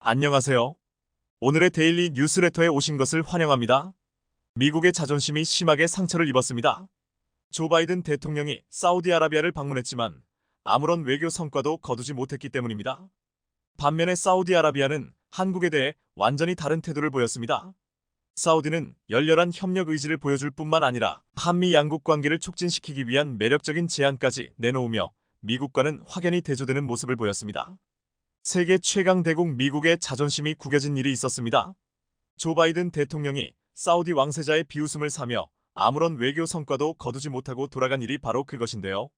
안녕하세요. 오늘의 데일리 뉴스레터에 오신 것을 환영합니다. 미국의 자존심이 심하게 상처를 입었습니다. 조 바이든 대통령이 사우디아라비아를 방문했지만 아무런 외교 성과도 거두지 못했기 때문입니다. 반면에 사우디아라비아는 한국에 대해 완전히 다른 태도를 보였습니다. 사우디는 열렬한 협력 의지를 보여줄 뿐만 아니라 한미 양국 관계를 촉진시키기 위한 매력적인 제안까지 내놓으며 미국과는 확연히 대조되는 모습을 보였습니다. 세계 최강 대국 미국의 자존심이 구겨진 일이 있었습니다. 조 바이든 대통령이 사우디 왕세자의 비웃음을 사며 아무런 외교 성과도 거두지 못하고 돌아간 일이 바로 그것인데요.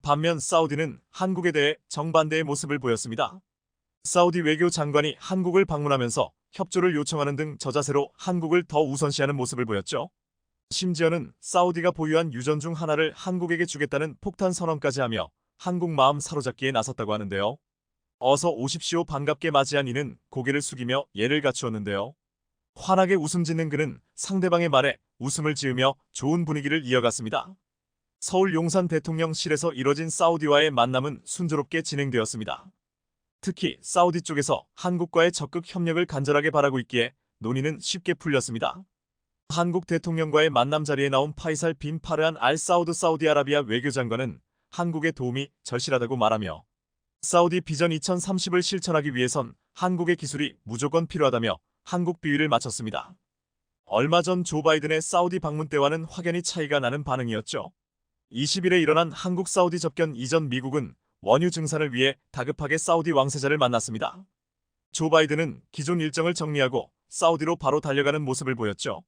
반면 사우디는 한국에 대해 정반대의 모습을 보였습니다. 사우디 외교 장관이 한국을 방문하면서 협조를 요청하는 등 저자세로 한국을 더 우선시하는 모습을 보였죠. 심지어는 사우디가 보유한 유전 중 하나를 한국에게 주겠다는 폭탄 선언까지 하며 한국 마음 사로잡기에 나섰다고 하는데요. 어서 오십시오 반갑게 맞이한 이는 고개를 숙이며 예를 갖추었는데요. 환하게 웃음 짓는 그는 상대방의 말에 웃음을 지으며 좋은 분위기를 이어갔습니다. 서울 용산 대통령실에서 이뤄진 사우디와의 만남은 순조롭게 진행되었습니다. 특히 사우디 쪽에서 한국과의 적극 협력을 간절하게 바라고 있기에 논의는 쉽게 풀렸습니다. 한국 대통령과의 만남 자리에 나온 파이살 빈 파르한 알 사우드 사우디아라비아 외교장관은 한국의 도움이 절실하다고 말하며 사우디 비전 2030을 실천하기 위해선 한국의 기술이 무조건 필요하다며 한국 비위를 맞췄습니다. 얼마 전 조 바이든의 사우디 방문 때와는 확연히 차이가 나는 반응이었죠. 20일에 일어난 한국 사우디 접견 이전 미국은 원유 증산을 위해 다급하게 사우디 왕세자를 만났습니다. 조 바이든은 기존 일정을 정리하고 사우디로 바로 달려가는 모습을 보였죠.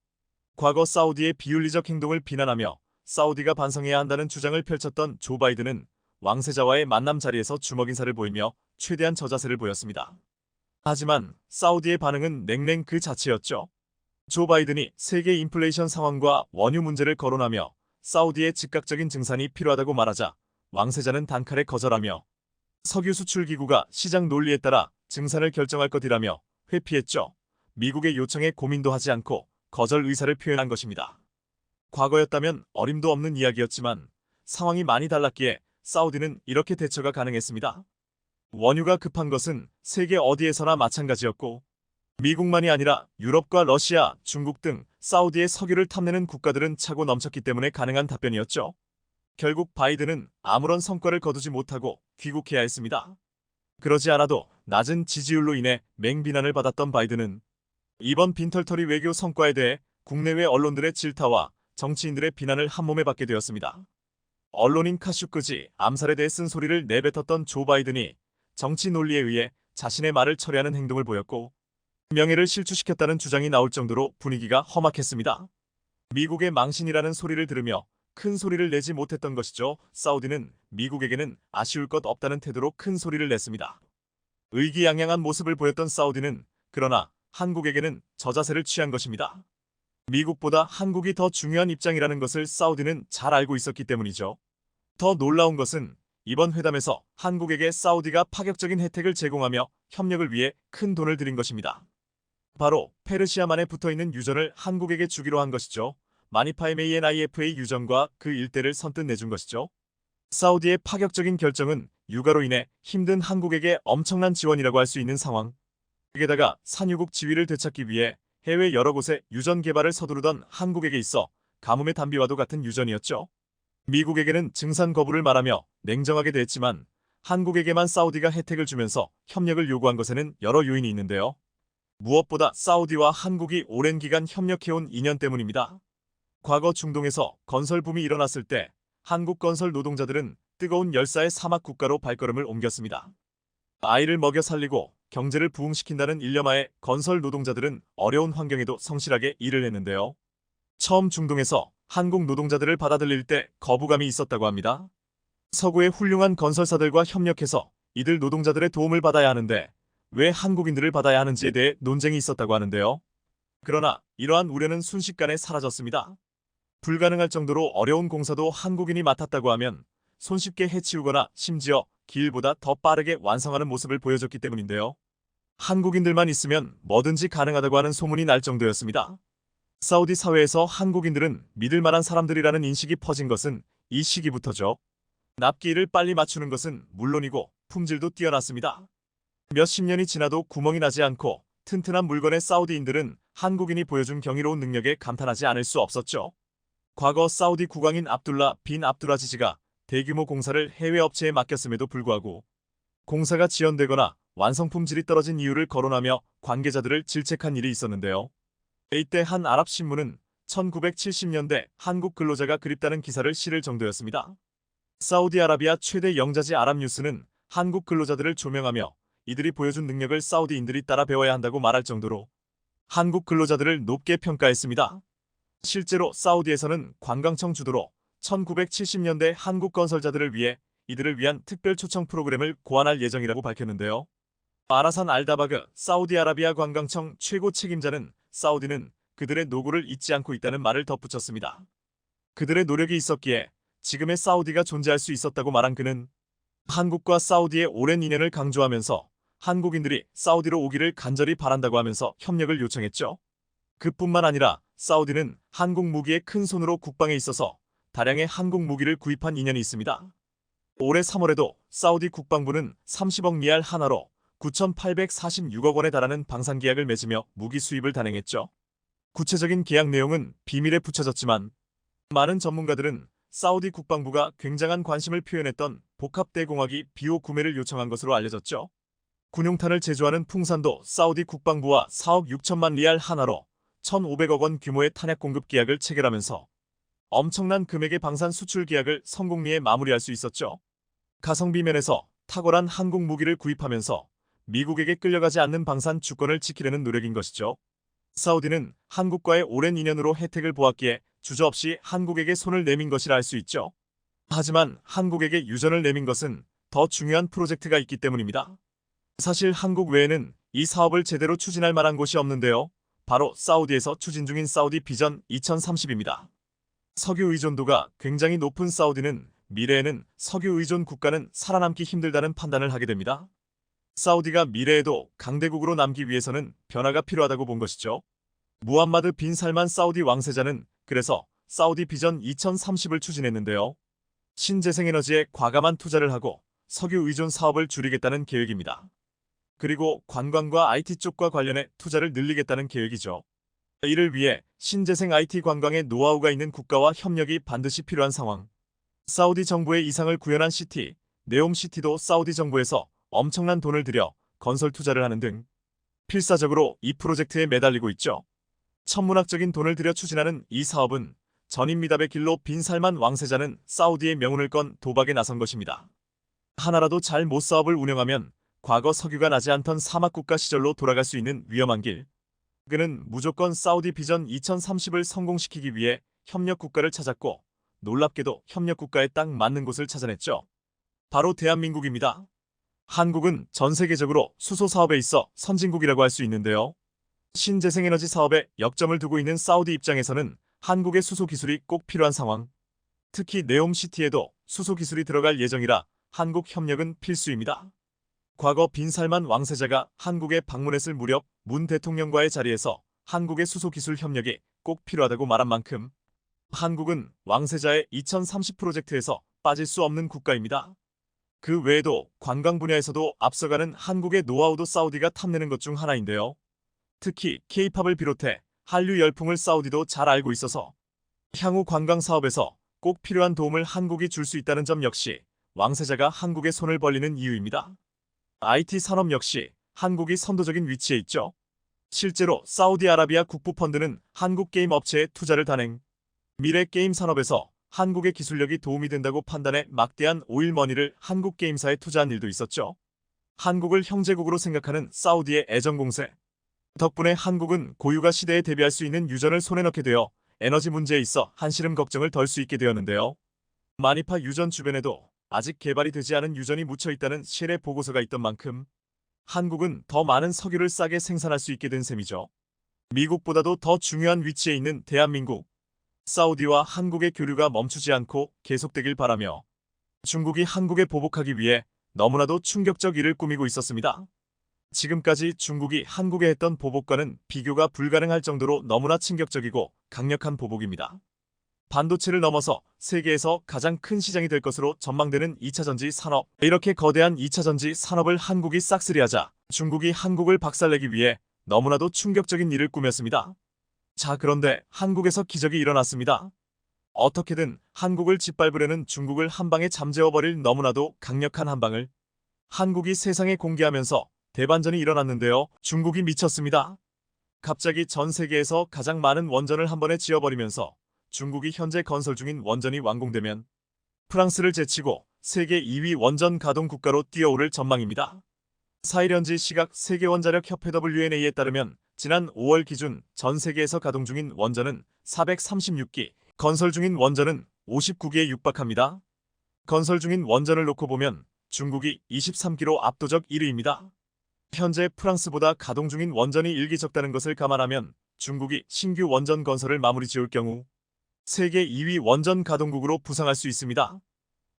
과거 사우디의 비윤리적 행동을 비난하며 사우디가 반성해야 한다는 주장을 펼쳤던 조 바이든은 왕세자와의 만남 자리에서 주먹 인사를 보이며 최대한 저자세를 보였습니다. 하지만 사우디의 반응은 냉랭 그 자체였죠. 조 바이든이 세계 인플레이션 상황과 원유 문제를 거론하며 사우디의 즉각적인 증산이 필요하다고 말하자 왕세자는 단칼에 거절하며 석유 수출 기구가 시장 논리에 따라 증산을 결정할 것이라며 회피했죠. 미국의 요청에 고민도 하지 않고 거절 의사를 표현한 것입니다. 과거였다면 어림도 없는 이야기였지만 상황이 많이 달랐기에 사우디는 이렇게 대처가 가능했습니다. 원유가 급한 것은 세계 어디에서나 마찬가지였고 미국만이 아니라 유럽과 러시아, 중국 등 사우디의 석유를 탐내는 국가들은 차고 넘쳤기 때문에 가능한 답변이었죠. 결국 바이든은 아무런 성과를 거두지 못하고 귀국해야 했습니다. 그러지 않아도 낮은 지지율로 인해 맹비난을 받았던 바이든은 이번 빈털터리 외교 성과에 대해 국내외 언론들의 질타와 정치인들의 비난을 한몸에 받게 되었습니다. 언론인 카슈크지 암살에 대해 쓴소리를 내뱉었던 조 바이든이 정치 논리에 의해 자신의 말을 철회하는 행동을 보였고 명예를 실추시켰다는 주장이 나올 정도로 분위기가 험악했습니다. 미국의 망신이라는 소리를 들으며 큰 소리를 내지 못했던 것이죠. 사우디는 미국에게는 아쉬울 것 없다는 태도로 큰 소리를 냈습니다. 의기양양한 모습을 보였던 사우디는 그러나 한국에게는 저자세를 취한 것입니다. 미국보다 한국이 더 중요한 입장이라는 것을 사우디는 잘 알고 있었기 때문이죠. 더 놀라운 것은 이번 회담에서 한국에게 사우디가 파격적인 혜택을 제공하며 협력을 위해 큰 돈을 들인 것입니다. 바로 페르시아만에 붙어있는 유전을 한국에게 주기로 한 것이죠. 마니파이메이NIF의 유전과 그 일대를 선뜻 내준 것이죠. 사우디의 파격적인 결정은 육아로 인해 힘든 한국에게 엄청난 지원이라고 할 수 있는 상황. 게다가 산유국 지위를 되찾기 위해 해외 여러 곳에 유전 개발을 서두르던 한국에게 있어 가뭄의 단비와도 같은 유전이었죠. 미국에게는 증산 거부를 말하며 냉정하게 대했지만 한국에게만 사우디가 혜택을 주면서 협력을 요구한 것에는 여러 요인이 있는데요. 무엇보다 사우디와 한국이 오랜 기간 협력해온 인연 때문입니다. 과거 중동에서 건설 붐이 일어났을 때 한국 건설 노동자들은 뜨거운 열사의 사막 국가로 발걸음을 옮겼습니다. 아이를 먹여 살리고 경제를 부흥시킨다는 일념하에 건설 노동자들은 어려운 환경에도 성실하게 일을 했는데요. 처음 중동에서 한국 노동자들을 받아들일 때 거부감이 있었다고 합니다. 서구의 훌륭한 건설사들과 협력해서 이들 노동자들의 도움을 받아야 하는데 왜 한국인들을 받아야 하는지에 대해 논쟁이 있었다고 하는데요. 그러나 이러한 우려는 순식간에 사라졌습니다. 불가능할 정도로 어려운 공사도 한국인이 맡았다고 하면 손쉽게 해치우거나 심지어 기일보다 더 빠르게 완성하는 모습을 보여줬기 때문인데요. 한국인들만 있으면 뭐든지 가능하다고 하는 소문이 날 정도였습니다. 사우디 사회에서 한국인들은 믿을 만한 사람들이라는 인식이 퍼진 것은 이 시기부터죠. 납기일을 빨리 맞추는 것은 물론이고 품질도 뛰어났습니다. 몇십 년이 지나도 구멍이 나지 않고 튼튼한 물건의 사우디인들은 한국인이 보여준 경이로운 능력에 감탄하지 않을 수 없었죠. 과거 사우디 국왕인 압둘라 빈 압두라지즈가 대규모 공사를 해외 업체에 맡겼음에도 불구하고 공사가 지연되거나 완성품 질이 떨어진 이유를 거론하며 관계자들을 질책한 일이 있었는데요. 이때 한 아랍 신문은 1970년대 한국 근로자가 그립다는 기사를 실을 정도였습니다. 사우디아라비아 최대 영자지 아랍뉴스는 한국 근로자들을 조명하며 이들이 보여준 능력을 사우디인들이 따라 배워야 한다고 말할 정도로 한국 근로자들을 높게 평가했습니다. 실제로 사우디에서는 관광청 주도로 1970년대 한국 건설자들을 위해 이들을 위한 특별 초청 프로그램을 고안할 예정이라고 밝혔는데요. 아라산 알다바그 사우디아라비아 관광청 최고 책임자는 사우디는 그들의 노고를 잊지 않고 있다는 말을 덧붙였습니다. 그들의 노력이 있었기에 지금의 사우디가 존재할 수 있었다고 말한 그는 한국과 사우디의 오랜 인연을 강조하면서 한국인들이 사우디로 오기를 간절히 바란다고 하면서 협력을 요청했죠. 그뿐만 아니라 사우디는 한국 무기의 큰 손으로 국방에 있어서 다량의 한국 무기를 구입한 인연이 있습니다. 올해 3월에도 사우디 국방부는 30억 리알 하나로 9,846억 원에 달하는 방산 계약을 맺으며 무기 수입을 단행했죠. 구체적인 계약 내용은 비밀에 붙여졌지만 많은 전문가들은 사우디 국방부가 굉장한 관심을 표현했던 복합대공화기 비호 구매를 요청한 것으로 알려졌죠. 군용탄을 제조하는 풍산도 사우디 국방부와 4억 6천만 리알 하나로 1,500억 원 규모의 탄약 공급 계약을 체결하면서 엄청난 금액의 방산 수출 계약을 성공리에 마무리할 수 있었죠. 가성비 면에서 탁월한 한국 무기를 구입하면서 미국에게 끌려가지 않는 방산 주권을 지키려는 노력인 것이죠. 사우디는 한국과의 오랜 인연으로 혜택을 보았기에 주저없이 한국에게 손을 내민 것이라 할 수 있죠. 하지만 한국에게 유전을 내민 것은 더 중요한 프로젝트가 있기 때문입니다. 사실 한국 외에는 이 사업을 제대로 추진할 만한 곳이 없는데요. 바로 사우디에서 추진 중인 사우디 비전 2030입니다. 석유 의존도가 굉장히 높은 사우디는 미래에는 석유 의존 국가는 살아남기 힘들다는 판단을 하게 됩니다. 사우디가 미래에도 강대국으로 남기 위해서는 변화가 필요하다고 본 것이죠. 무함마드 빈 살만 사우디 왕세자는 그래서 사우디 비전 2030을 추진했는데요. 신재생에너지에 과감한 투자를 하고 석유 의존 사업을 줄이겠다는 계획입니다. 그리고 관광과 IT 쪽과 관련해 투자를 늘리겠다는 계획이죠. 이를 위해 신재생 IT 관광의 노하우가 있는 국가와 협력이 반드시 필요한 상황. 사우디 정부의 이상을 구현한 시티, 네옴시티도 사우디 정부에서 엄청난 돈을 들여 건설 투자를 하는 등 필사적으로 이 프로젝트에 매달리고 있죠. 천문학적인 돈을 들여 추진하는 이 사업은 전임 미답의 길로 빈 살만 왕세자는 사우디의 명운을 건 도박에 나선 것입니다. 하나라도 잘 못 사업을 운영하면 과거 석유가 나지 않던 사막국가 시절로 돌아갈 수 있는 위험한 길. 그는 무조건 사우디 비전 2030을 성공시키기 위해 협력국가를 찾았고 놀랍게도 협력국가에 딱 맞는 곳을 찾아냈죠. 바로 대한민국입니다. 한국은 전 세계적으로 수소 사업에 있어 선진국이라고 할 수 있는데요. 신재생에너지 사업에 역점을 두고 있는 사우디 입장에서는 한국의 수소 기술이 꼭 필요한 상황. 특히 네옴시티에도 수소 기술이 들어갈 예정이라 한국 협력은 필수입니다. 과거 빈 살만 왕세자가 한국에 방문했을 무렵 문 대통령과의 자리에서 한국의 수소 기술 협력이 꼭 필요하다고 말한 만큼 한국은 왕세자의 2030 프로젝트에서 빠질 수 없는 국가입니다. 그 외에도 관광 분야에서도 앞서가는 한국의 노하우도 사우디가 탐내는 것 중 하나인데요. 특히 K-팝을 비롯해 한류 열풍을 사우디도 잘 알고 있어서 향후 관광 사업에서 꼭 필요한 도움을 한국이 줄 수 있다는 점 역시 왕세자가 한국에 손을 벌리는 이유입니다. IT 산업 역시 한국이 선도적인 위치에 있죠. 실제로 사우디아라비아 국부펀드는 한국 게임 업체에 투자를 단행. 미래 게임 산업에서 한국의 기술력이 도움이 된다고 판단해 막대한 오일머니를 한국 게임사에 투자한 일도 있었죠. 한국을 형제국으로 생각하는 사우디의 애정 공세. 덕분에 한국은 고유가 시대에 대비할 수 있는 유전을 손에 넣게 되어 에너지 문제에 있어 한시름 걱정을 덜 수 있게 되었는데요. 마니파 유전 주변에도 아직 개발이 되지 않은 유전이 묻혀 있다는 쉘의 보고서가 있던 만큼 한국은 더 많은 석유를 싸게 생산할 수 있게 된 셈이죠. 미국보다도 더 중요한 위치에 있는 대한민국. 사우디와 한국의 교류가 멈추지 않고 계속되길 바라며 중국이 한국에 보복하기 위해 너무나도 충격적 일을 꾸미고 있었습니다. 지금까지 중국이 한국에 했던 보복과는 비교가 불가능할 정도로 너무나 충격적이고 강력한 보복입니다. 반도체를 넘어서 세계에서 가장 큰 시장이 될 것으로 전망되는 2차 전지 산업. 이렇게 거대한 2차 전지 산업을 한국이 싹쓸이하자 중국이 한국을 박살내기 위해 너무나도 충격적인 일을 꾸몄습니다. 자, 그런데 한국에서 기적이 일어났습니다. 어떻게든 한국을 짓밟으려는 중국을 한방에 잠재워버릴 너무나도 강력한 한방을 한국이 세상에 공개하면서 대반전이 일어났는데요. 중국이 미쳤습니다. 갑자기 전 세계에서 가장 많은 원전을 한 번에 지어버리면서 중국이 현재 건설 중인 원전이 완공되면 프랑스를 제치고 세계 2위 원전 가동 국가로 뛰어오를 전망입니다. 4일 현지 시각 세계원자력협회 WNA에 따르면 지난 5월 기준 전 세계에서 가동 중인 원전은 436기, 건설 중인 원전은 59기에 육박합니다. 건설 중인 원전을 놓고 보면 중국이 23기로 압도적 1위입니다. 현재 프랑스보다 가동 중인 원전이 1기 적다는 것을 감안하면 중국이 신규 원전 건설을 마무리 지을 경우 세계 2위 원전 가동국으로 부상할 수 있습니다.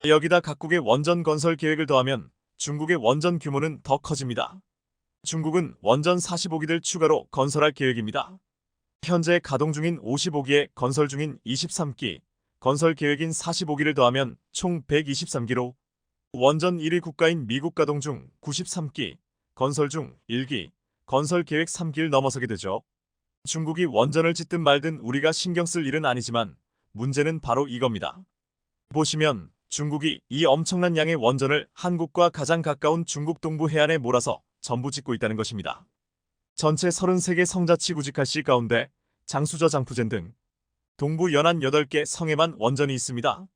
여기다 각국의 원전 건설 계획을 더하면 중국의 원전 규모는 더 커집니다. 중국은 원전 45기를 추가로 건설할 계획입니다. 현재 가동 중인 55기에 건설 중인 23기, 건설 계획인 45기를 더하면 총 123기로 원전 1위 국가인 미국 가동 중 93기, 건설 중 1기, 건설 계획 3기를 넘어서게 되죠. 중국이 원전을 짓든 말든 우리가 신경 쓸 일은 아니지만 문제는 바로 이겁니다. 보시면 중국이 이 엄청난 양의 원전을 한국과 가장 가까운 중국 동부 해안에 몰아서 전부 짓고 있다는 것입니다. 전체 33개 성자치 구직할시 가운데 장수저 장푸젠 등 동부 연안 8개 성에만 원전이 있습니다.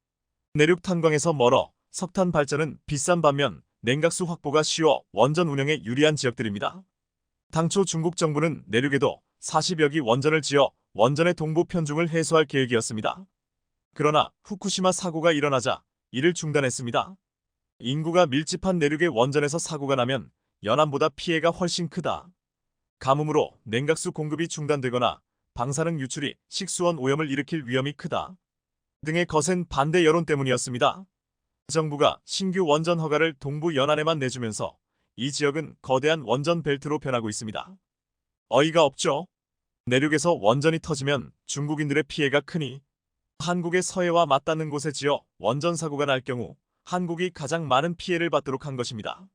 내륙 탄광에서 멀어 석탄 발전은 비싼 반면 냉각수 확보가 쉬워 원전 운영에 유리한 지역들입니다. 당초 중국 정부는 내륙에도 40여 기 원전을 지어 원전의 동부 편중을 해소할 계획이었습니다. 그러나 후쿠시마 사고가 일어나자 이를 중단했습니다. 인구가 밀집한 내륙의 원전에서 사고가 나면 연안보다 피해가 훨씬 크다. 가뭄으로 냉각수 공급이 중단되거나 방사능 유출이 식수원 오염을 일으킬 위험이 크다. 등의 거센 반대 여론 때문이었습니다. 정부가 신규 원전 허가를 동부 연안에만 내주면서 이 지역은 거대한 원전 벨트로 변하고 있습니다. 어이가 없죠? 내륙에서 원전이 터지면 중국인들의 피해가 크니 한국의 서해와 맞닿는 곳에 지어 원전 사고가 날 경우 한국이 가장 많은 피해를 받도록 한 것입니다.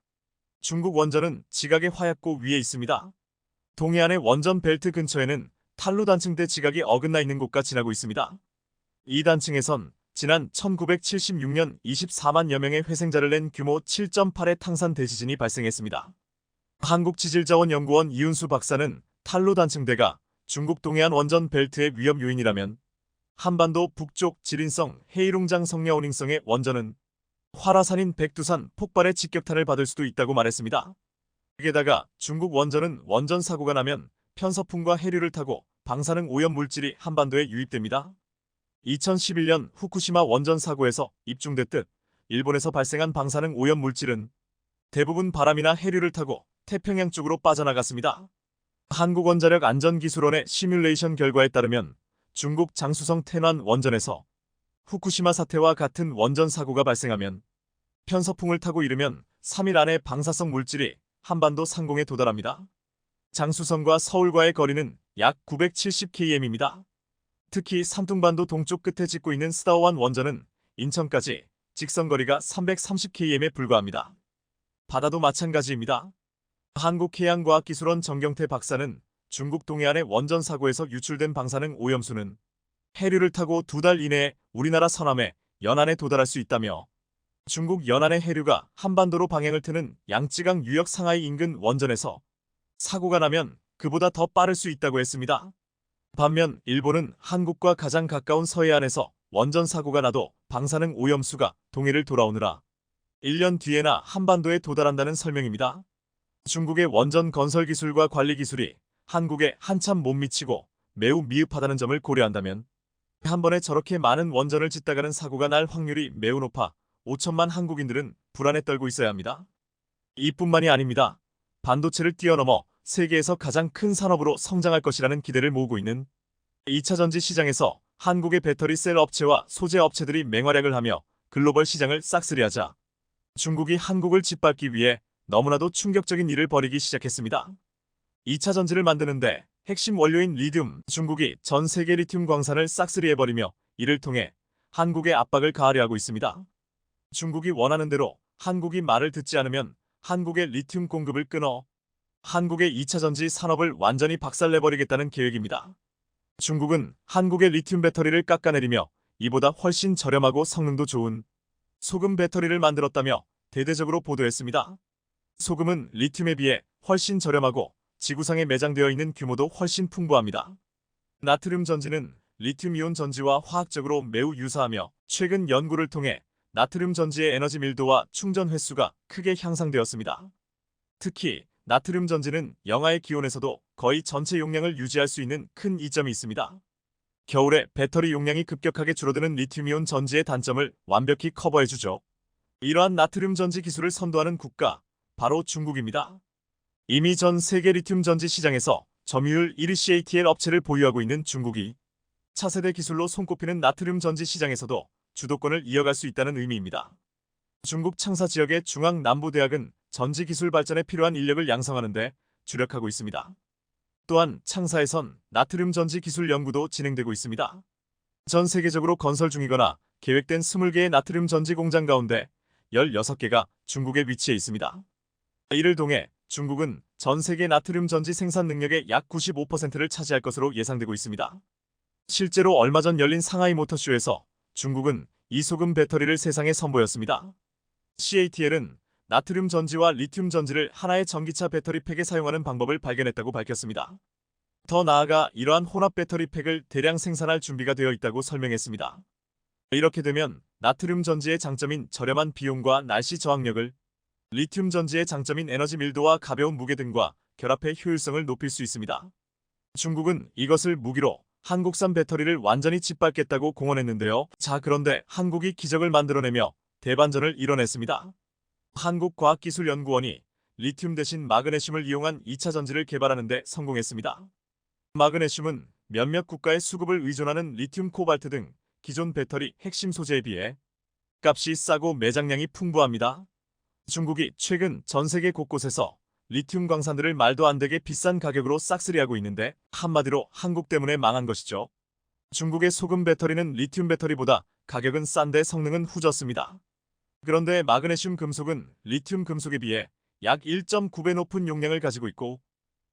중국 원전은 지각의 화약고 위에 있습니다. 동해안의 원전 벨트 근처에는 탈루 단층대 지각이 어긋나 있는 곳과 지나고 있습니다. 이 단층에선 지난 1976년 24만여 명의 회생자를 낸 규모 7.8의 탄산 대지진이 발생했습니다. 한국지질자원연구원 이윤수 박사는 탈루 단층대가 중국 동해안 원전 벨트의 위험 요인이라면 한반도 북쪽 지린성 헤이룽장 성야오닝성의 원전은 활화산인 백두산 폭발의 직격탄을 받을 수도 있다고 말했습니다. 게다가 중국 원전은 원전 사고가 나면 편서풍과 해류를 타고 방사능 오염 물질이 한반도에 유입됩니다. 2011년 후쿠시마 원전 사고에서 입증됐듯 일본에서 발생한 방사능 오염 물질은 대부분 바람이나 해류를 타고 태평양 쪽으로 빠져나갔습니다. 한국원자력안전기술원의 시뮬레이션 결과에 따르면 중국 장수성 태난 원전에서 후쿠시마 사태와 같은 원전 사고가 발생하면 편서풍을 타고 이르면 3일 안에 방사성 물질이 한반도 상공에 도달합니다. 장수성과 서울과의 거리는 약 970km입니다. 특히 산둥반도 동쪽 끝에 짓고 있는 스다오완 원전은 인천까지 직선거리가 330km에 불과합니다. 바다도 마찬가지입니다. 한국해양과학기술원 정경태 박사는 중국 동해안의 원전 사고에서 유출된 방사능 오염수는 해류를 타고 2달 이내에 우리나라 서남해 연안에 도달할 수 있다며 중국 연안의 해류가 한반도로 방향을 트는 양쯔강 유역 상하이 인근 원전에서 사고가 나면 그보다 더 빠를 수 있다고 했습니다. 반면 일본은 한국과 가장 가까운 서해안에서 원전 사고가 나도 방사능 오염수가 동해를 돌아오느라 1년 뒤에나 한반도에 도달한다는 설명입니다. 중국의 원전 건설 기술과 관리 기술이 한국에 한참 못 미치고 매우 미흡하다는 점을 고려한다면 한 번에 저렇게 많은 원전을 짓다가는 사고가 날 확률이 매우 높아 5천만 한국인들은 불안에 떨고 있어야 합니다. 이뿐만이 아닙니다. 반도체를 뛰어넘어 세계에서 가장 큰 산업으로 성장할 것이라는 기대를 모으고 있는 2차 전지 시장에서 한국의 배터리 셀 업체와 소재 업체들이 맹활약을 하며 글로벌 시장을 싹쓸이하자 중국이 한국을 짓밟기 위해 너무나도 충격적인 일을 벌이기 시작했습니다. 2차 전지를 만드는데 핵심 원료인 리튬, 중국이 전 세계 리튬 광산을 싹쓸이해버리며 이를 통해 한국의 압박을 가하려 하고 있습니다. 중국이 원하는 대로 한국이 말을 듣지 않으면 한국의 리튬 공급을 끊어 한국의 2차 전지 산업을 완전히 박살내버리겠다는 계획입니다. 중국은 한국의 리튬 배터리를 깎아내리며 이보다 훨씬 저렴하고 성능도 좋은 소금 배터리를 만들었다며 대대적으로 보도했습니다. 소금은 리튬에 비해 훨씬 저렴하고 지구상에 매장되어 있는 규모도 훨씬 풍부합니다. 나트륨 전지는 리튬이온 전지와 화학적으로 매우 유사하며 최근 연구를 통해 나트륨 전지의 에너지 밀도와 충전 횟수가 크게 향상되었습니다. 특히 나트륨 전지는 영하의 기온에서도 거의 전체 용량을 유지할 수 있는 큰 이점이 있습니다. 겨울에 배터리 용량이 급격하게 줄어드는 리튬이온 전지의 단점을 완벽히 커버해주죠. 이러한 나트륨 전지 기술을 선도하는 국가, 바로 중국입니다. 이미 전 세계 리튬 전지 시장에서 점유율 1위 CATL 업체를 보유하고 있는 중국이 차세대 기술로 손꼽히는 나트륨 전지 시장에서도 주도권을 이어갈 수 있다는 의미입니다. 중국 창사 지역의 중앙남부대학은 전지 기술 발전에 필요한 인력을 양성하는 데 주력하고 있습니다. 또한 창사에선 나트륨 전지 기술 연구도 진행되고 있습니다. 전 세계적으로 건설 중이거나 계획된 20개의 나트륨 전지 공장 가운데 16개가 중국에 위치해 있습니다. 이를 통해 중국은 전 세계 나트륨 전지 생산 능력의 약 95%를 차지할 것으로 예상되고 있습니다. 실제로 얼마 전 열린 상하이 모터쇼에서 중국은 이 소금 배터리를 세상에 선보였습니다. CATL은 나트륨 전지와 리튬 전지를 하나의 전기차 배터리 팩에 사용하는 방법을 발견했다고 밝혔습니다. 더 나아가 이러한 혼합 배터리 팩을 대량 생산할 준비가 되어 있다고 설명했습니다. 이렇게 되면 나트륨 전지의 장점인 저렴한 비용과 날씨 저항력을 리튬 전지의 장점인 에너지 밀도와 가벼운 무게 등과 결합해 효율성을 높일 수 있습니다. 중국은 이것을 무기로 한국산 배터리를 완전히 짓밟겠다고 공언했는데요. 자, 그런데 한국이 기적을 만들어내며 대반전을 이뤄냈습니다. 한국과학기술연구원이 리튬 대신 마그네슘을 이용한 2차 전지를 개발하는 데 성공했습니다. 마그네슘은 몇몇 국가의 수급을 의존하는 리튬, 코발트 등 기존 배터리 핵심 소재에 비해 값이 싸고 매장량이 풍부합니다. 중국이 최근 전 세계 곳곳에서 리튬 광산들을 말도 안 되게 비싼 가격으로 싹쓸이하고 있는데 한마디로 한국 때문에 망한 것이죠. 중국의 소금 배터리는 리튬 배터리보다 가격은 싼데 성능은 후졌습니다. 그런데 마그네슘 금속은 리튬 금속에 비해 약 1.9배 높은 용량을 가지고 있고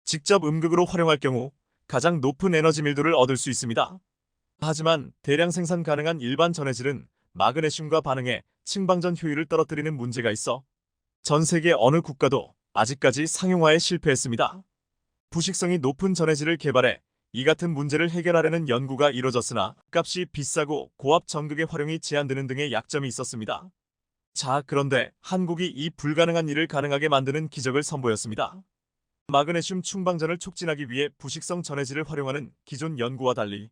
직접 음극으로 활용할 경우 가장 높은 에너지 밀도를 얻을 수 있습니다. 하지만 대량 생산 가능한 일반 전해질은 마그네슘과 반응해 층방전 효율을 떨어뜨리는 문제가 있어 전 세계 어느 국가도 아직까지 상용화에 실패했습니다. 부식성이 높은 전해질을 개발해 이 같은 문제를 해결하려는 연구가 이뤄졌으나 값이 비싸고 고압 전극의 활용이 제한되는 등의 약점이 있었습니다. 자, 그런데 한국이 이 불가능한 일을 가능하게 만드는 기적을 선보였습니다. 마그네슘 충방전을 촉진하기 위해 부식성 전해질을 활용하는 기존 연구와 달리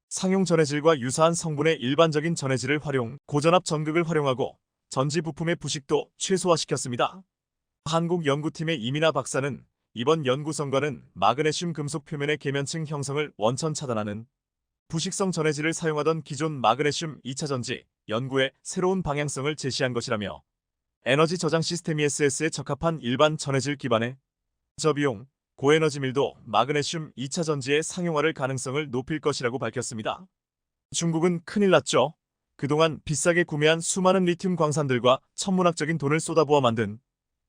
상용 전해질과 유사한 성분의 일반적인 전해질을 활용, 고전압 전극을 활용하고 전지 부품의 부식도 최소화시켰습니다. 한국 연구팀의 이민아 박사는 이번 연구 성과는 마그네슘 금속 표면의 계면층 형성을 원천 차단하는 부식성 전해질을 사용하던 기존 마그네슘 2차 전지 연구의 새로운 방향성을 제시한 것이라며 에너지 저장 시스템 ESS에 적합한 일반 전해질 기반의 저비용, 고에너지 밀도 마그네슘 2차 전지의 상용화를 가능성을 높일 것이라고 밝혔습니다. 중국은 큰일 났죠. 그동안 비싸게 구매한 수많은 리튬 광산들과 천문학적인 돈을 쏟아부어 만든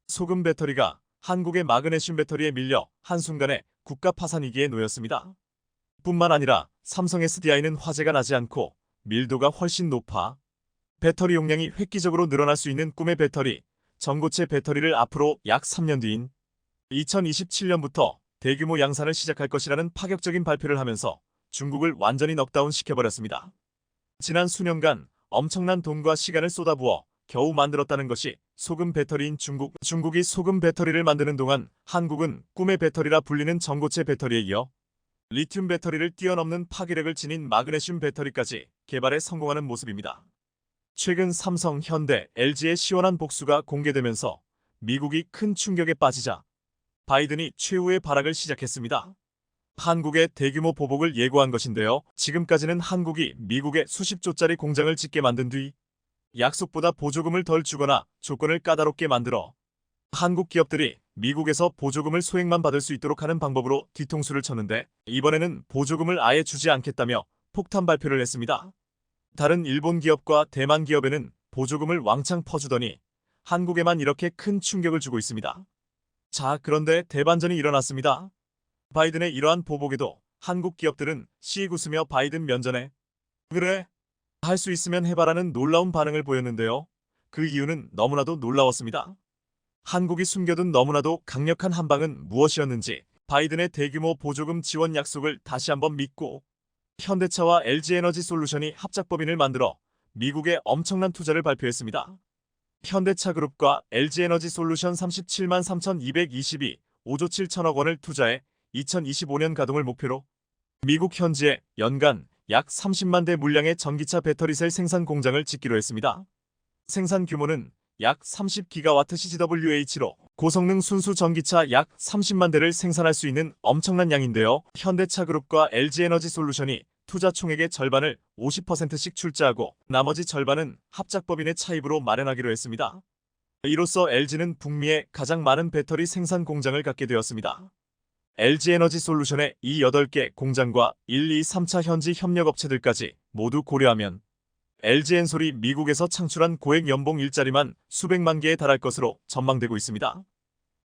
소금 배터리가 한국의 마그네슘 배터리에 밀려 한순간에 국가 파산 위기에 놓였습니다. 뿐만 아니라 삼성 SDI는 화재가 나지 않고 밀도가 훨씬 높아 배터리 용량이 획기적으로 늘어날 수 있는 꿈의 배터리, 전고체 배터리를 앞으로 약 3년 뒤인 2027년부터 대규모 양산을 시작할 것이라는 파격적인 발표를 하면서 중국을 완전히 넉다운 시켜버렸습니다. 지난 수년간 엄청난 돈과 시간을 쏟아부어 겨우 만들었다는 것이 소금 배터리인 중국. 중국이 소금 배터리를 만드는 동안 한국은 꿈의 배터리라 불리는 전고체 배터리에 이어 리튬 배터리를 뛰어넘는 파괴력을 지닌 마그네슘 배터리까지 개발에 성공하는 모습입니다. 최근 삼성, 현대, LG의 시원한 복수가 공개되면서 미국이 큰 충격에 빠지자 바이든이 최후의 발악을 시작했습니다. 한국의 대규모 보복을 예고한 것인데요. 지금까지는 한국이 미국에 수십 조짜리 공장을 짓게 만든 뒤 약속보다 보조금을 덜 주거나 조건을 까다롭게 만들어 한국 기업들이 미국에서 보조금을 소액만 받을 수 있도록 하는 방법으로 뒤통수를 쳤는데 이번에는 보조금을 아예 주지 않겠다며 폭탄 발표를 했습니다. 다른 일본 기업과 대만 기업에는 보조금을 왕창 퍼주더니 한국에만 이렇게 큰 충격을 주고 있습니다. 자, 그런데 대반전이 일어났습니다. 바이든의 이러한 보복에도 한국 기업들은 씩 웃으며 바이든 면전에 그래, 할 수 있으면 해봐라는 놀라운 반응을 보였는데요. 그 이유는 너무나도 놀라웠습니다. 한국이 숨겨둔 너무나도 강력한 한방은 무엇이었는지 바이든의 대규모 보조금 지원 약속을 다시 한번 믿고 현대차와 LG에너지솔루션이 합작법인을 만들어 미국에 엄청난 투자를 발표했습니다. 현대차그룹과 LG에너지솔루션 37만 3,222, 5조 7천억 원을 투자해 2025년 가동을 목표로 미국 현지에 연간 약 30만 대 물량의 전기차 배터리셀 생산 공장을 짓기로 했습니다. 생산 규모는 약 30기가와트 CGWH로 고성능 순수 전기차 약 30만 대를 생산할 수 있는 엄청난 양인데요. 현대차그룹과 LG에너지솔루션이 투자 총액의 절반을 50%씩 출자하고 나머지 절반은 합작법인의 차입으로 마련하기로 했습니다. 이로써 LG는 북미에 가장 많은 배터리 생산 공장을 갖게 되었습니다. LG에너지솔루션의 이 8개 공장과 1, 2, 3차 현지 협력업체들까지 모두 고려하면 LG엔솔이 미국에서 창출한 고액 연봉 일자리만 수백만 개에 달할 것으로 전망되고 있습니다.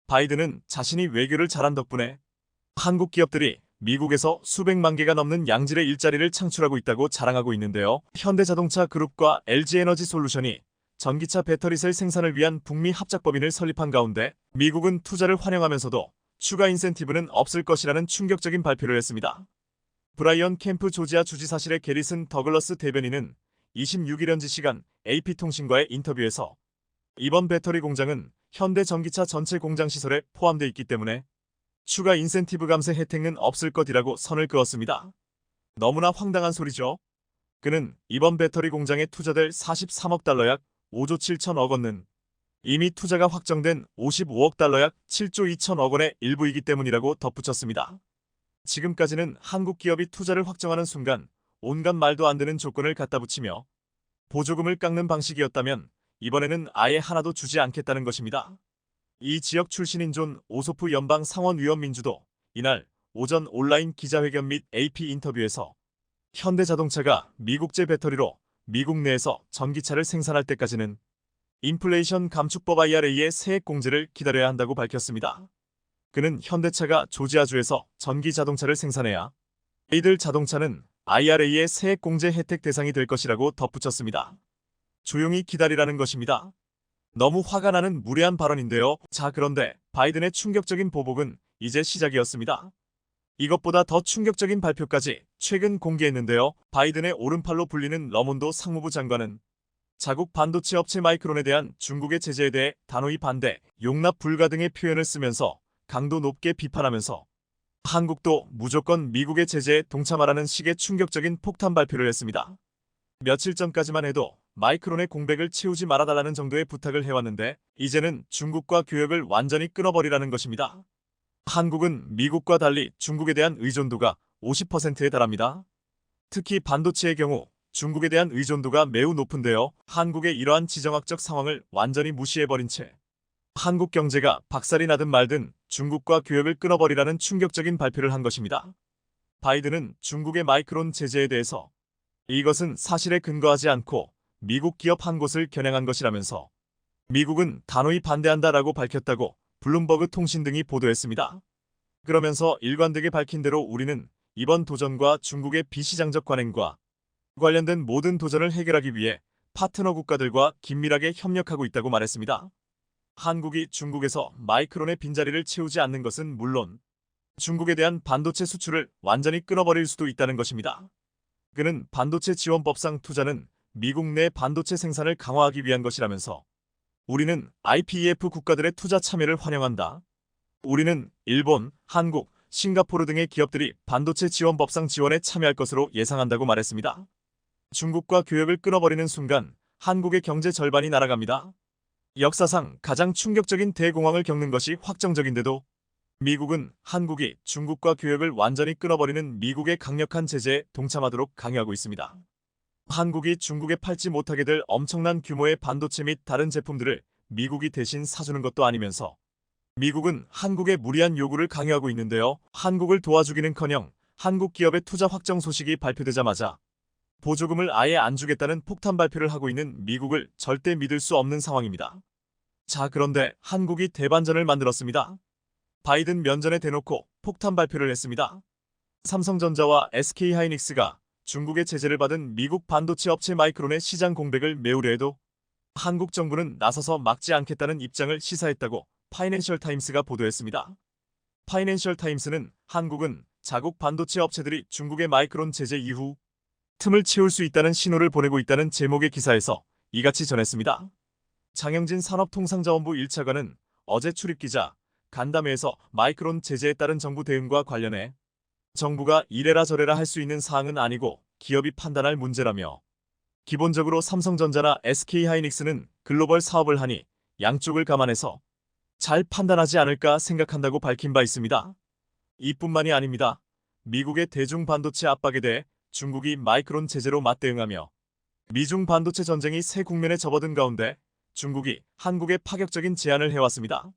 바이든은 자신이 외교를 잘한 덕분에 한국 기업들이 미국에서 수백만 개가 넘는 양질의 일자리를 창출하고 있다고 자랑하고 있는데요. 현대자동차 그룹과 LG에너지솔루션이 전기차 배터리셀 생산을 위한 북미 합작법인을 설립한 가운데 미국은 투자를 환영하면서도 추가 인센티브는 없을 것이라는 충격적인 발표를 했습니다. 브라이언 캠프 조지아 주지사실의 게리슨 더글러스 대변인은 26일 현지 시간 AP통신과의 인터뷰에서 이번 배터리 공장은 현대 전기차 전체 공장 시설에 포함되어 있기 때문에 추가 인센티브 감세 혜택은 없을 것이라고 선을 그었습니다. 너무나 황당한 소리죠. 그는 이번 배터리 공장에 투자될 43억 달러 약 5조 7천억 원은 이미 투자가 확정된 55억 달러 약 7조 2천억 원의 일부이기 때문이라고 덧붙였습니다. 지금까지는 한국 기업이 투자를 확정하는 순간 온갖 말도 안 되는 조건을 갖다 붙이며 보조금을 깎는 방식이었다면 이번에는 아예 하나도 주지 않겠다는 것입니다. 이 지역 출신인 존 오소프 연방 상원의원 민주도 이날 오전 온라인 기자회견 및 AP 인터뷰에서 현대자동차가 미국제 배터리로 미국 내에서 전기차를 생산할 때까지는 인플레이션 감축법 IRA의 세액 공제를 기다려야 한다고 밝혔습니다. 그는 현대차가 조지아주에서 전기자동차를 생산해야 이들 자동차는 IRA의 세액 공제 혜택 대상이 될 것이라고 덧붙였습니다. 조용히 기다리라는 것입니다. 너무 화가 나는 무례한 발언인데요. 자, 그런데 바이든의 충격적인 보복은 이제 시작이었습니다. 이것보다 더 충격적인 발표까지 최근 공개했는데요. 바이든의 오른팔로 불리는 러몬도 상무부 장관은 자국 반도체 업체 마이크론에 대한 중국의 제재에 대해 단호히 반대, 용납 불가 등의 표현을 쓰면서 강도 높게 비판하면서 한국도 무조건 미국의 제재에 동참하라는 식의 충격적인 폭탄 발표를 했습니다. 며칠 전까지만 해도 마이크론의 공백을 채우지 말아달라는 정도의 부탁을 해왔는데 이제는 중국과 교역을 완전히 끊어버리라는 것입니다. 한국은 미국과 달리 중국에 대한 의존도가 50%에 달합니다. 특히 반도체의 경우 중국에 대한 의존도가 매우 높은데요. 한국의 이러한 지정학적 상황을 완전히 무시해버린 채 한국 경제가 박살이 나든 말든 중국과 교역을 끊어버리라는 충격적인 발표를 한 것입니다. 바이든은 중국의 마이크론 제재에 대해서 이것은 사실에 근거하지 않고 미국 기업 한 곳을 겨냥한 것이라면서 미국은 단호히 반대한다라고 밝혔다고 블룸버그 통신 등이 보도했습니다. 그러면서 일관되게 밝힌 대로 우리는 이번 도전과 중국의 비시장적 관행과 관련된 모든 도전을 해결하기 위해 파트너 국가들과 긴밀하게 협력하고 있다고 말했습니다. 한국이 중국에서 마이크론의 빈자리를 채우지 않는 것은 물론 중국에 대한 반도체 수출을 완전히 끊어버릴 수도 있다는 것입니다. 그는 반도체 지원법상 투자는 미국 내 반도체 생산을 강화하기 위한 것이라면서 우리는 IPEF 국가들의 투자 참여를 환영한다. 우리는 일본, 한국, 싱가포르 등의 기업들이 반도체 지원법상 지원에 참여할 것으로 예상한다고 말했습니다. 중국과 교역을 끊어버리는 순간 한국의 경제 절반이 날아갑니다. 역사상 가장 충격적인 대공황을 겪는 것이 확정적인데도 미국은 한국이 중국과 교역을 완전히 끊어버리는 미국의 강력한 제재에 동참하도록 강요하고 있습니다. 한국이 중국에 팔지 못하게 될 엄청난 규모의 반도체 및 다른 제품들을 미국이 대신 사주는 것도 아니면서 미국은 한국의 무리한 요구를 강요하고 있는데요. 한국을 도와주기는커녕 한국 기업의 투자 확정 소식이 발표되자마자 보조금을 아예 안 주겠다는 폭탄 발표를 하고 있는 미국을 절대 믿을 수 없는 상황입니다. 자, 그런데 한국이 대반전을 만들었습니다. 바이든 면전에 대놓고 폭탄 발표를 했습니다. 삼성전자와 SK하이닉스가 중국의 제재를 받은 미국 반도체 업체 마이크론의 시장 공백을 메우려 해도 한국 정부는 나서서 막지 않겠다는 입장을 시사했다고 파이낸셜 타임스가 보도했습니다. 파이낸셜 타임스는 한국은 자국 반도체 업체들이 중국의 마이크론 제재 이후 틈을 채울 수 있다는 신호를 보내고 있다는 제목의 기사에서 이같이 전했습니다. 장영진 산업통상자원부 1차관은 어제 출입기자 간담회에서 마이크론 제재에 따른 정부 대응과 관련해 정부가 이래라 저래라 할 수 있는 사항은 아니고 기업이 판단할 문제라며 기본적으로 삼성전자나 SK하이닉스는 글로벌 사업을 하니 양쪽을 감안해서 잘 판단하지 않을까 생각한다고 밝힌 바 있습니다. 이뿐만이 아닙니다. 미국의 대중 반도체 압박에 대해 중국이 마이크론 제재로 맞대응하며 미중 반도체 전쟁이 새 국면에 접어든 가운데 중국이 한국에 파격적인 제안을 해왔습니다.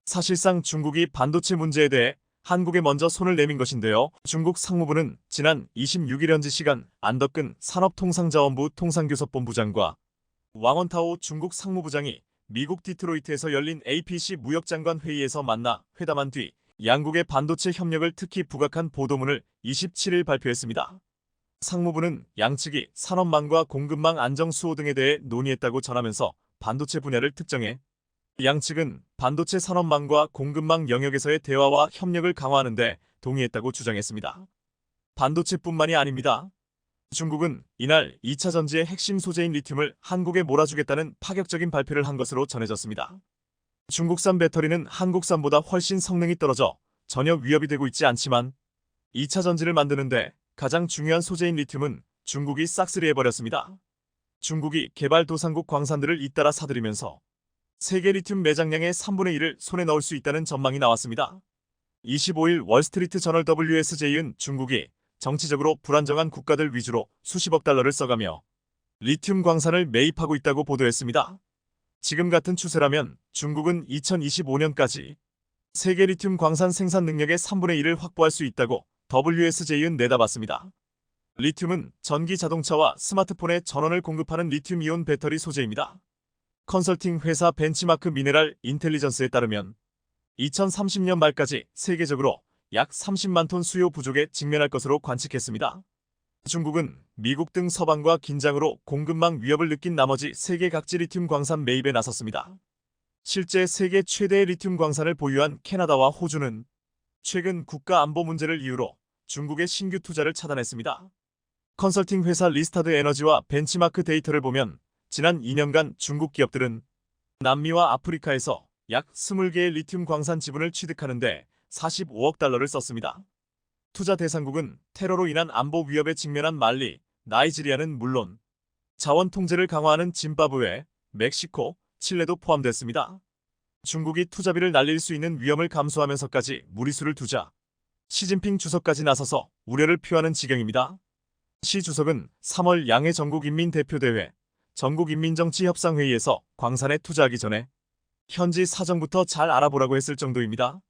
사실상 중국이 반도체 문제에 대해 한국에 먼저 손을 내민 것인데요. 중국 상무부는 지난 26일 현지 시간 안덕근 산업통상자원부 통상교섭본부장과 왕원타오 중국 상무부장이 미국 디트로이트에서 열린 APC 무역장관 회의에서 만나 회담한 뒤 양국의 반도체 협력을 특히 부각한 보도문을 27일 발표했습니다. 상무부는 양측이 산업망과 공급망 안정 수호 등에 대해 논의했다고 전하면서 반도체 분야를 특정해 양측은 반도체 산업망과 공급망 영역에서의 대화와 협력을 강화하는 데 동의했다고 주장했습니다. 반도체뿐만이 아닙니다. 중국은 이날 2차 전지의 핵심 소재인 리튬을 한국에 몰아주겠다는 파격적인 발표를 한 것으로 전해졌습니다. 중국산 배터리는 한국산보다 훨씬 성능이 떨어져 전혀 위협이 되고 있지 않지만 2차 전지를 만드는데 가장 중요한 소재인 리튬은 중국이 싹쓸이해버렸습니다. 중국이 개발도상국 광산들을 잇따라 사들이면서 세계 리튬 매장량의 3분의 1을 손에 넣을 수 있다는 전망이 나왔습니다. 25일 월스트리트 저널 WSJ는 중국이 정치적으로 불안정한 국가들 위주로 수십억 달러를 써가며 리튬 광산을 매입하고 있다고 보도했습니다. 지금 같은 추세라면 중국은 2025년까지 세계 리튬 광산 생산 능력의 3분의 1을 확보할 수 있다고 WSJ는 내다봤습니다. 리튬은 전기 자동차와 스마트폰에 전원을 공급하는 리튬이온 배터리 소재입니다. 컨설팅 회사 벤치마크 미네랄 인텔리전스에 따르면 2030년 말까지 세계적으로 약 30만 톤 수요 부족에 직면할 것으로 관측했습니다. 중국은 미국 등 서방과 긴장으로 공급망 위협을 느낀 나머지 세계 각지 리튬 광산 매입에 나섰습니다. 실제 세계 최대의 리튬 광산을 보유한 캐나다와 호주는 최근 국가 안보 문제를 이유로 중국의 신규 투자를 차단했습니다. 컨설팅 회사 리스타드 에너지와 벤치마크 데이터를 보면 지난 2년간 중국 기업들은 남미와 아프리카에서 약 20개의 리튬 광산 지분을 취득하는데 45억 달러를 썼습니다. 투자 대상국은 테러로 인한 안보 위협에 직면한 말리, 나이지리아는 물론 자원 통제를 강화하는 짐바브웨, 멕시코, 칠레도 포함됐습니다. 중국이 투자비를 날릴 수 있는 위험을 감수하면서까지 무리수를 두자 시진핑 주석까지 나서서 우려를 표하는 지경입니다. 시 주석은 3월 양해 전국인민대표대회 전국인민정치협상회의에서 광산에 투자하기 전에 현지 사정부터 잘 알아보라고 했을 정도입니다.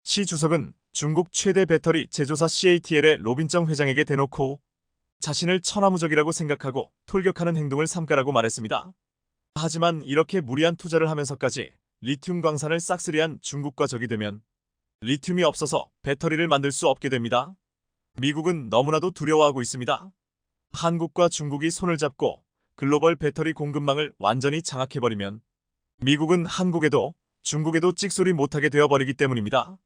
시 주석은 중국 최대 배터리 제조사 CATL의 로빈정 회장에게 대놓고 자신을 천하무적이라고 생각하고 돌격하는 행동을 삼가라고 말했습니다. 하지만 이렇게 무리한 투자를 하면서까지 리튬 광산을 싹쓸이한 중국과 적이 되면 리튬이 없어서 배터리를 만들 수 없게 됩니다. 미국은 너무나도 두려워하고 있습니다. 한국과 중국이 손을 잡고 글로벌 배터리 공급망을 완전히 장악해버리면 미국은 한국에도 중국에도 찍소리 못하게 되어버리기 때문입니다.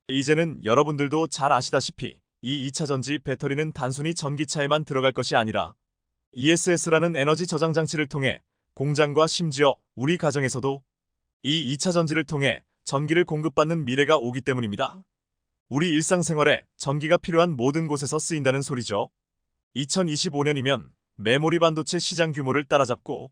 이제는 여러분들도 잘 아시다시피 이 2차 전지 배터리는 단순히 전기차에만 들어갈 것이 아니라 ESS라는 에너지 저장 장치를 통해 공장과 심지어 우리 가정에서도 이 2차 전지를 통해 전기를 공급받는 미래가 오기 때문입니다. 우리 일상생활에 전기가 필요한 모든 곳에서 쓰인다는 소리죠. 2025년이면 메모리 반도체 시장 규모를 따라잡고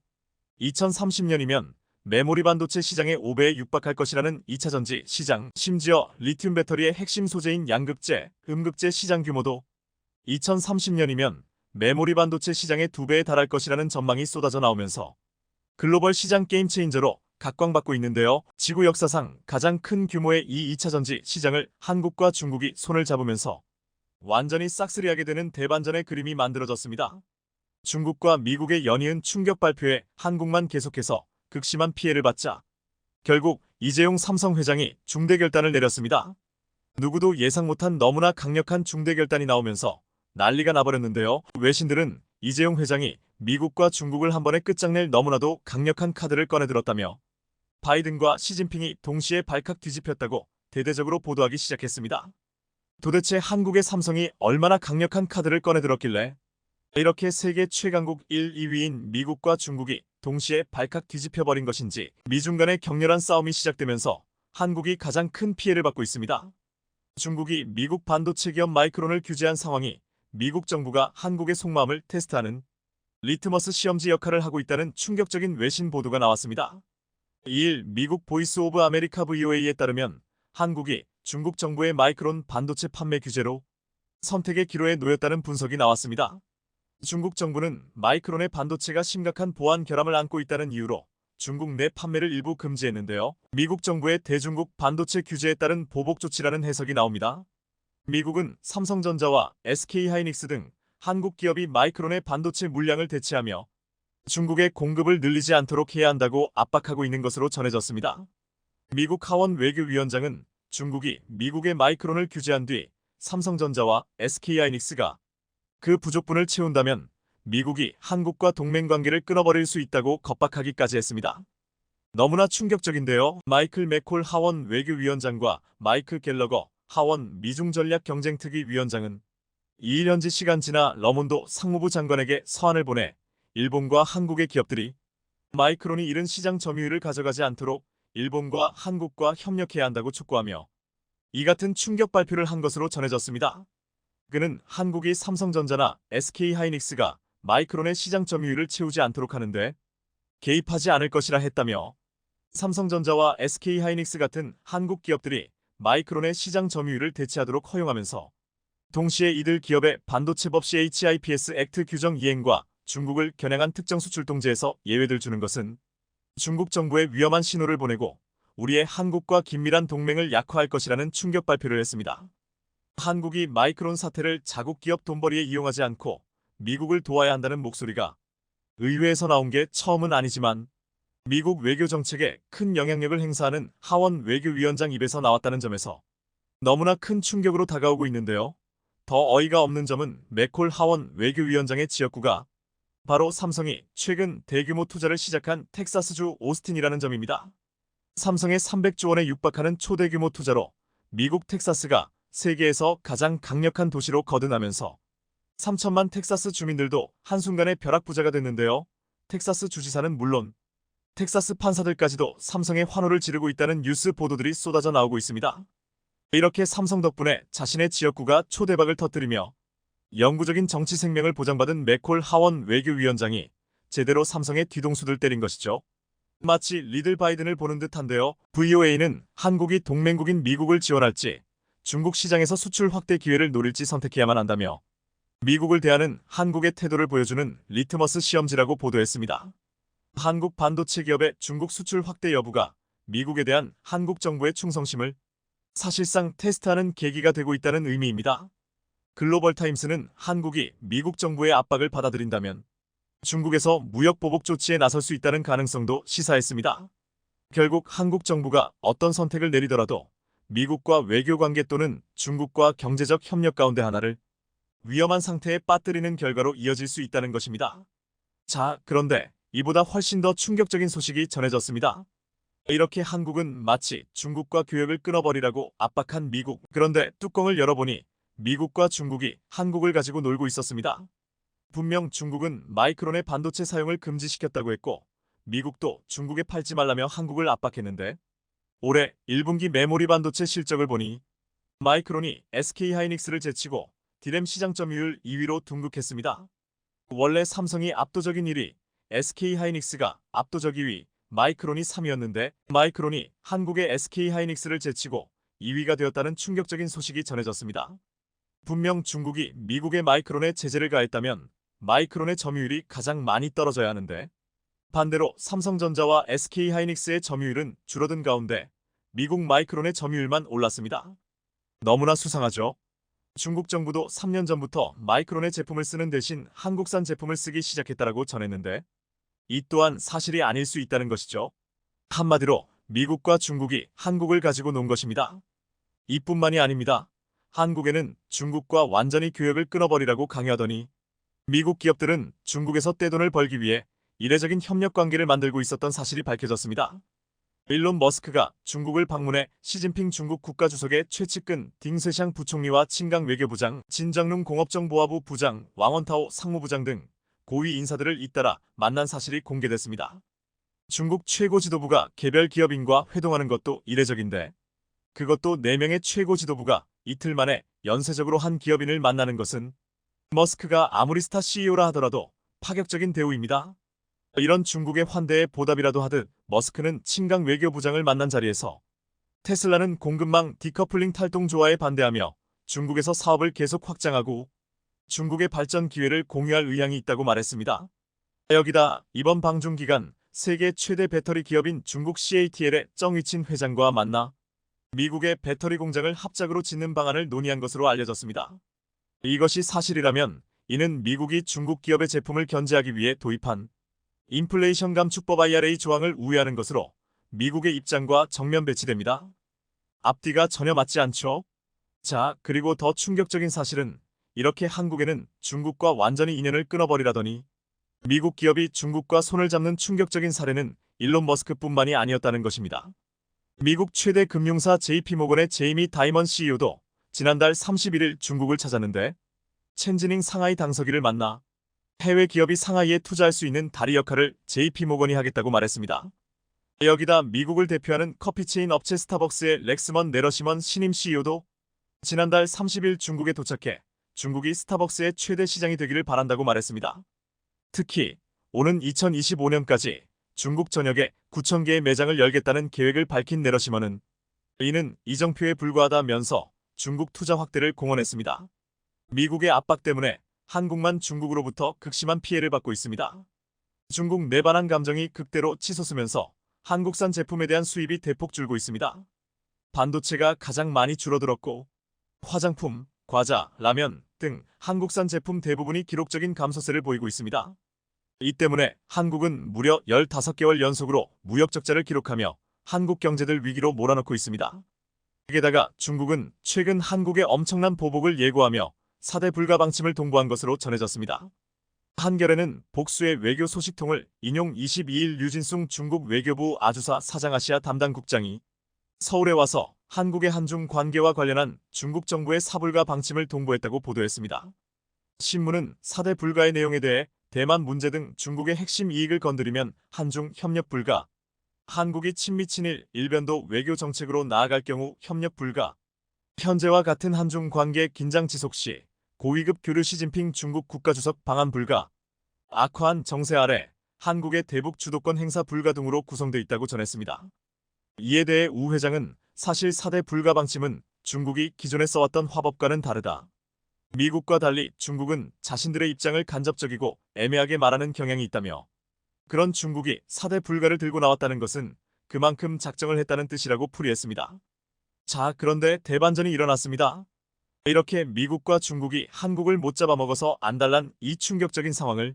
2030년이면 메모리 반도체 시장의 5배에 육박할 것이라는 2차 전지 시장, 심지어 리튬 배터리의 핵심 소재인 양극재, 음극재 시장 규모도 2030년이면 메모리 반도체 시장의 2배에 달할 것이라는 전망이 쏟아져 나오면서 글로벌 시장 게임 체인저로 각광받고 있는데요. 지구 역사상 가장 큰 규모의 이 2차 전지 시장을 한국과 중국이 손을 잡으면서 완전히 싹쓸이하게 되는 대반전의 그림이 만들어졌습니다. 중국과 미국의 연이은 충격 발표에 한국만 계속해서 극심한 피해를 받자 결국 이재용 삼성 회장이 중대 결단을 내렸습니다. 누구도 예상 못한 너무나 강력한 중대 결단이 나오면서 난리가 나버렸는데요. 외신들은 이재용 회장이 미국과 중국을 한 번에 끝장낼 너무나도 강력한 카드를 꺼내들었다며 바이든과 시진핑이 동시에 발칵 뒤집혔다고 대대적으로 보도하기 시작했습니다. 도대체 한국의 삼성이 얼마나 강력한 카드를 꺼내들었길래 이렇게 세계 최강국 1, 2위인 미국과 중국이 동시에 발칵 뒤집혀버린 것인지 미중 간의 격렬한 싸움이 시작되면서 한국이 가장 큰 피해를 받고 있습니다. 중국이 미국 반도체 기업 마이크론을 규제한 상황이 미국 정부가 한국의 속마음을 테스트하는 리트머스 시험지 역할을 하고 있다는 충격적인 외신 보도가 나왔습니다. 2일 미국 보이스 오브 아메리카 VOA에 따르면 한국이 중국 정부의 마이크론 반도체 판매 규제로 선택의 기로에 놓였다는 분석이 나왔습니다. 중국 정부는 마이크론의 반도체가 심각한 보안 결함을 안고 있다는 이유로 중국 내 판매를 일부 금지했는데요. 미국 정부의 대중국 반도체 규제에 따른 보복 조치라는 해석이 나옵니다. 미국은 삼성전자와 SK하이닉스 등 한국 기업이 마이크론의 반도체 물량을 대체하며 중국의 공급을 늘리지 않도록 해야 한다고 압박하고 있는 것으로 전해졌습니다. 미국 하원 외교위원장은 중국이 미국의 마이크론을 규제한 뒤 삼성전자와 SK하이닉스가 그 부족분을 채운다면 미국이 한국과 동맹관계를 끊어버릴 수 있다고 겁박하기까지 했습니다. 너무나 충격적인데요. 마이클 맥콜 하원 외교위원장과 마이클 갤러거 하원 미중전략경쟁특위 위원장은 2일 현지 시간 지나 러몬도 상무부 장관에게 서한을 보내 일본과 한국의 기업들이 마이크론이 이른 시장 점유율을 가져가지 않도록 일본과 한국과 협력해야 한다고 촉구하며 이 같은 충격 발표를 한 것으로 전해졌습니다. 그는 한국이 삼성전자나 SK하이닉스가 마이크론의 시장 점유율을 채우지 않도록 하는데 개입하지 않을 것이라 했다며 삼성전자와 SK하이닉스 같은 한국 기업들이 마이크론의 시장 점유율을 대체하도록 허용하면서 동시에 이들 기업의 반도체법 CHIPS 액트 규정 이행과 중국을 겨냥한 특정 수출 통제에서 예외를 주는 것은 중국 정부에 위험한 신호를 보내고 우리의 한국과 긴밀한 동맹을 약화할 것이라는 충격 발표를 했습니다. 한국이 마이크론 사태를 자국 기업 돈벌이에 이용하지 않고 미국을 도와야 한다는 목소리가 의회에서 나온 게 처음은 아니지만 미국 외교 정책에 큰 영향력을 행사하는 하원 외교위원장 입에서 나왔다는 점에서 너무나 큰 충격으로 다가오고 있는데요. 더 어이가 없는 점은 맥콜 하원 외교위원장의 지역구가 바로 삼성이 최근 대규모 투자를 시작한 텍사스주 오스틴이라는 점입니다. 삼성의 300조 원에 육박하는 초대규모 투자로 미국 텍사스가 세계에서 가장 강력한 도시로 거듭나면서 3천만 텍사스 주민들도 한순간에 벼락부자가 됐는데요. 텍사스 주지사는 물론 텍사스 판사들까지도 삼성의 환호를 지르고 있다는 뉴스 보도들이 쏟아져 나오고 있습니다. 이렇게 삼성 덕분에 자신의 지역구가 초대박을 터뜨리며 영구적인 정치 생명을 보장받은 맥콜 하원 외교위원장이 제대로 삼성의 뒤통수를 때린 것이죠. 마치 리들 바이든을 보는 듯한데요. VOA는 한국이 동맹국인 미국을 지원할지 중국 시장에서 수출 확대 기회를 노릴지 선택해야만 한다며 미국을 대하는 한국의 태도를 보여주는 리트머스 시험지라고 보도했습니다. 한국 반도체 기업의 중국 수출 확대 여부가 미국에 대한 한국 정부의 충성심을 사실상 테스트하는 계기가 되고 있다는 의미입니다. 글로벌타임스는 한국이 미국 정부의 압박을 받아들인다면 중국에서 무역 보복 조치에 나설 수 있다는 가능성도 시사했습니다. 결국 한국 정부가 어떤 선택을 내리더라도 미국과 외교관계 또는 중국과 경제적 협력 가운데 하나를 위험한 상태에 빠뜨리는 결과로 이어질 수 있다는 것입니다. 자, 그런데 이보다 훨씬 더 충격적인 소식이 전해졌습니다. 이렇게 한국은 마치 중국과 교역을 끊어버리라고 압박한 미국. 그런데 뚜껑을 열어보니 미국과 중국이 한국을 가지고 놀고 있었습니다. 분명 중국은 마이크론의 반도체 사용을 금지시켰다고 했고 미국도 중국에 팔지 말라며 한국을 압박했는데 올해 1분기 메모리 반도체 실적을 보니 마이크론이 SK하이닉스를 제치고 디램 시장 점유율 2위로 등극했습니다. 원래 삼성이 압도적인 1위, SK하이닉스가 압도적 2위, 마이크론이 3위였는데 마이크론이 한국의 SK하이닉스를 제치고 2위가 되었다는 충격적인 소식이 전해졌습니다. 분명 중국이 미국의 마이크론에 제재를 가했다면 마이크론의 점유율이 가장 많이 떨어져야 하는데 반대로 삼성전자와 SK하이닉스의 점유율은 줄어든 가운데 미국 마이크론의 점유율만 올랐습니다. 너무나 수상하죠. 중국 정부도 3년 전부터 마이크론의 제품을 쓰는 대신 한국산 제품을 쓰기 시작했다라고 전했는데 이 또한 사실이 아닐 수 있다는 것이죠. 한마디로 미국과 중국이 한국을 가지고 논 것입니다. 이뿐만이 아닙니다. 한국에는 중국과 완전히 교역을 끊어버리라고 강요하더니 미국 기업들은 중국에서 떼돈을 벌기 위해 이례적인 협력 관계를 만들고 있었던 사실이 밝혀졌습니다. 일론 머스크가 중국을 방문해 시진핑 중국 국가주석의 최측근 딩세샹 부총리와 친강 외교부장, 진정룽 공업정보화부 부장, 왕원타오 상무부장 등 고위 인사들을 잇따라 만난 사실이 공개됐습니다. 중국 최고 지도부가 개별 기업인과 회동하는 것도 이례적인데 그것도 4명의 최고 지도부가 이틀 만에 연쇄적으로 한 기업인을 만나는 것은 머스크가 아무리 스타 CEO라 하더라도 파격적인 대우입니다. 이런 중국의 환대에 보답이라도 하듯 머스크는 친강 외교부장을 만난 자리에서 테슬라는 공급망 디커플링 탈동 조화에 반대하며 중국에서 사업을 계속 확장하고 중국의 발전 기회를 공유할 의향이 있다고 말했습니다. 여기다 이번 방중 기간 세계 최대 배터리 기업인 중국 CATL의 정위친 회장과 만나 미국의 배터리 공장을 합작으로 짓는 방안을 논의한 것으로 알려졌습니다. 이것이 사실이라면 이는 미국이 중국 기업의 제품을 견제하기 위해 도입한 인플레이션 감축법 IRA 조항을 우회하는 것으로 미국의 입장과 정면 배치됩니다. 앞뒤가 전혀 맞지 않죠? 자, 그리고 더 충격적인 사실은 이렇게 한국에는 중국과 완전히 인연을 끊어버리라더니 미국 기업이 중국과 손을 잡는 충격적인 사례는 일론 머스크뿐만이 아니었다는 것입니다. 미국 최대 금융사 JP모건의 제이미 다이먼 CEO도 지난달 31일 중국을 찾았는데 첸지닝 상하이 당서기를 만나 해외 기업이 상하이에 투자할 수 있는 다리 역할을 JP모건이 하겠다고 말했습니다. 여기다 미국을 대표하는 커피체인 업체 스타벅스의 렉스먼 네러시먼 신임 CEO도 지난달 30일 중국에 도착해 중국이 스타벅스의 최대 시장이 되기를 바란다고 말했습니다. 특히 오는 2025년까지 중국 전역에 9,000개의 매장을 열겠다는 계획을 밝힌 네러시먼은 이는 이정표에 불과하다면서 중국 투자 확대를 공언했습니다. 미국의 압박 때문에 한국만 중국으로부터 극심한 피해를 받고 있습니다. 중국 내 반한 감정이 극대로 치솟으면서 한국산 제품에 대한 수입이 대폭 줄고 있습니다. 반도체가 가장 많이 줄어들었고 화장품, 과자, 라면 등 한국산 제품 대부분이 기록적인 감소세를 보이고 있습니다. 이 때문에 한국은 무려 15개월 연속으로 무역 적자를 기록하며 한국 경제를 위기로 몰아넣고 있습니다. 게다가 중국은 최근 한국의 엄청난 보복을 예고하며 4대 불가 방침을 동고한 것으로 전해졌습니다. 한겨레는 복수의 외교 소식통을 인용 22일 류진숭 중국 외교부 아주사 사장아시아 담당 국장이 서울에 와서 한국의 한중 관계와 관련한 중국 정부의 사불가 방침을 동고했다고 보도했습니다. 신문은 4대 불가의 내용에 대해 대만 문제 등 중국의 핵심 이익을 건드리면 한중 협력 불가, 한국이 친미 친일 일변도 외교 정책으로 나아갈 경우 협력 불가, 현재와 같은 한중 관계 긴장 지속 시 고위급 교류 시진핑 중국 국가주석 방한 불가, 악화한 정세 아래 한국의 대북 주도권 행사 불가 등으로 구성되어 있다고 전했습니다. 이에 대해 우 회장은 사실 4대 불가 방침은 중국이 기존에 써왔던 화법과는 다르다. 미국과 달리 중국은 자신들의 입장을 간접적이고 애매하게 말하는 경향이 있다며 그런 중국이 4대 불가를 들고 나왔다는 것은 그만큼 작정을 했다는 뜻이라고 풀이했습니다. 자, 그런데 대반전이 일어났습니다. 이렇게 미국과 중국이 한국을 못 잡아먹어서 안달난 이 충격적인 상황을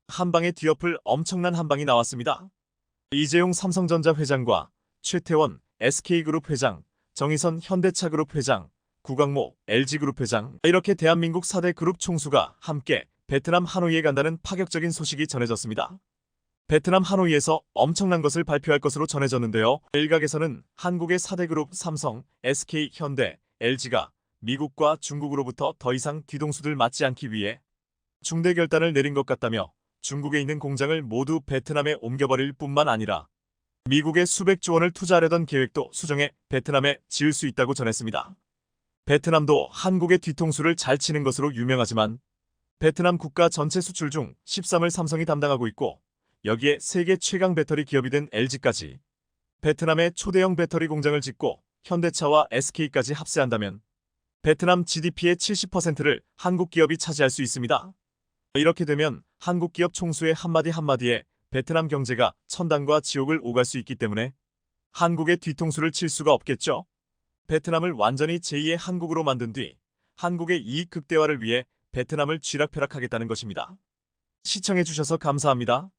한방에 뒤엎을 엄청난 한방이 나왔습니다. 이재용 삼성전자 회장과 최태원 SK그룹 회장, 정의선 현대차그룹 회장, 구광모 LG그룹 회장 이렇게 대한민국 4대 그룹 총수가 함께 베트남 하노이에 간다는 파격적인 소식이 전해졌습니다. 베트남 하노이에서 엄청난 것을 발표할 것으로 전해졌는데요. 일각에서는 한국의 4대 그룹 삼성, SK, 현대, LG가 미국과 중국으로부터 더 이상 뒤통수들 맞지 않기 위해 중대 결단을 내린 것 같다며 중국에 있는 공장을 모두 베트남에 옮겨버릴 뿐만 아니라 미국에 수백조 원을 투자하려던 계획도 수정해 베트남에 지을 수 있다고 전했습니다. 베트남도 한국의 뒤통수를 잘 치는 것으로 유명하지만 베트남 국가 전체 수출 중 13을 삼성이 담당하고 있고 여기에 세계 최강 배터리 기업이 된 LG까지 베트남에 초대형 배터리 공장을 짓고 현대차와 SK까지 합세한다면 베트남 GDP의 70%를 한국 기업이 차지할 수 있습니다. 이렇게 되면 한국 기업 총수의 한마디 한마디에 베트남 경제가 천당과 지옥을 오갈 수 있기 때문에 한국의 뒤통수를 칠 수가 없겠죠. 베트남을 완전히 제2의 한국으로 만든 뒤 한국의 이익 극대화를 위해 베트남을 쥐락펴락하겠다는 것입니다. 시청해주셔서 감사합니다.